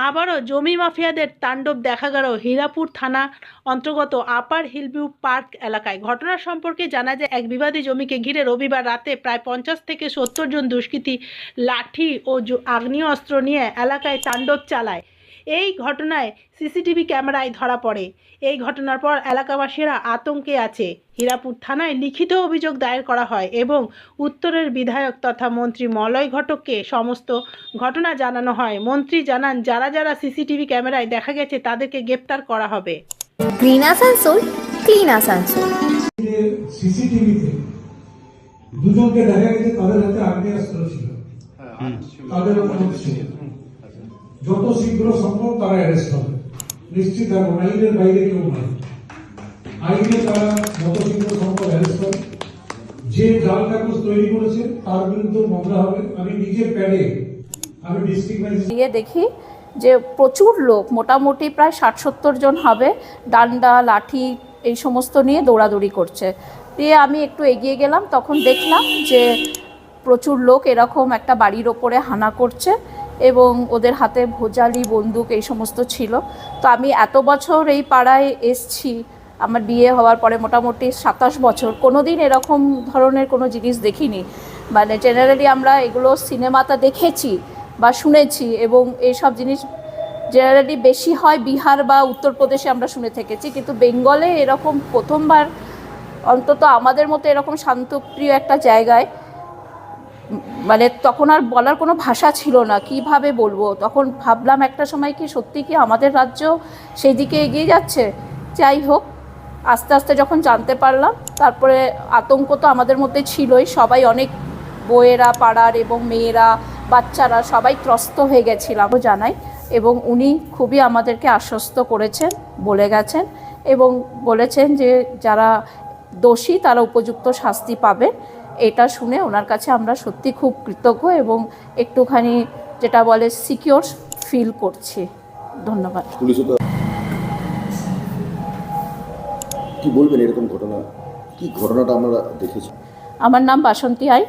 আবারও জমি মাফিয়াদের তাণ্ডব দেখা গেল হীরাপুর থানা অন্তর্গত আপার হিলভিউ পার্ক এলাকায়। ঘটনা সম্পর্কে জানা যায়, এক বিবাদী জমিকে ঘিরে রবিবার রাতে প্রায় 50 থেকে 70 জন দুষ্কৃতী লাঠি ও আগ্নেয়াস্ত্র নিয়ে এলাকায় তাণ্ডব চালায়। এই ঘটনায় সিসিটিভি ক্যামেরায় ধরা পড়ে। এই ঘটনার পর এলাকাবাসীরা আতঙ্কে আছে। হীরাপুর থানায় লিখিত অভিযোগ দায়ের করা হয় এবং উত্তরের বিধায়ক তথা মন্ত্রী মলয় ঘটককে সমস্ত ঘটনা জানানো হয়। মন্ত্রী জানান, যারা যারা সিসিটিভি ক্যামেরায় দেখা গেছে তাদেরকে গ্রেপ্তার করা হবে। Green Asansol, clean Asansol. সিসিটিভিতে দুজনকে দেখা গেছে তাদের হাতে আগ্নেয়াস্ত্র ছিল, তাদের যত শীঘ্র সম্ভব তারা অ্যারেস্ট হবে। নিশ্চিত এবং আইনের বাইরে কেউ নয়, আইনে তারা যত শীঘ্র সম্ভব অ্যারেস্ট হবে। যে জাল কাগজ তৈরি করেছে তার বিরুদ্ধে মামলা হবে। আমি নিজের প্যাডে আমি ডিস্ট্রিক্ট ম্যাজিস্ট্রেট দেখি যে প্রচুর লোক, মোটামুটি প্রায় 60-70 জন হবে, ডান্ডা লাঠি এই সমস্ত নিয়ে দৌড়াদৌড়ি করছে। দিয়ে আমি একটু এগিয়ে গেলাম, তখন দেখলাম যে প্রচুর লোক এরকম একটা বাড়ির ওপরে হানা করছে এবং ওদের হাতে ভোজালি বন্দুক এই সমস্ত ছিল। তো আমি এত বছর এই পাড়ায় এসছি, আমার বিয়ে হওয়ার পরে মোটামুটি 27 বছর, কোনো দিন এরকম ধরনের কোনো জিনিস দেখিনি। মানে জেনারেলি আমরা এগুলো সিনেমাতে দেখেছি বা শুনেছি, এবং এইসব জিনিস জেনারেলি বেশি হয় বিহার বা উত্তরপ্রদেশে আমরা শুনে থেকেছি, কিন্তু বেঙ্গলে এরকম প্রথমবার, অন্তত আমাদের মতো এরকম শান্তপ্রিয় একটা জায়গায়। মানে তখন আর বলার কোনো ভাষা ছিল না, কিভাবে বলবো। তখন ভাবলাম একটা সময় কি সত্যি কি আমাদের রাজ্য সেই দিকে এগিয়ে যাচ্ছে। যাই হোক, আস্তে আস্তে যখন জানতে পারলাম, তারপরে আতঙ্ক তো আমাদের মধ্যে ছিলই। সবাই, অনেক বউয়েরা পাড়ার এবং মেয়েরা, বাচ্চারা সবাই ত্রস্ত হয়ে গেছিলাম জানাই। এবং উনি খুবই আমাদেরকে আশ্বস্ত করেছেন, বলে গেছেন এবং বলেছেন যে যারা দোষী তারা উপযুক্ত শাস্তি পাবে। এটা শুনে ওনার কাছে আমরা সত্যি খুব কৃতজ্ঞ এবং একটুখানি যেটা বলে সিকিওর ফিল করছি। ধন্যবাদ। কি বলবেন এরকম ঘটনা, কি ঘটনাটা আমরা দেখেছি? আমার নাম বাসন্তী আই।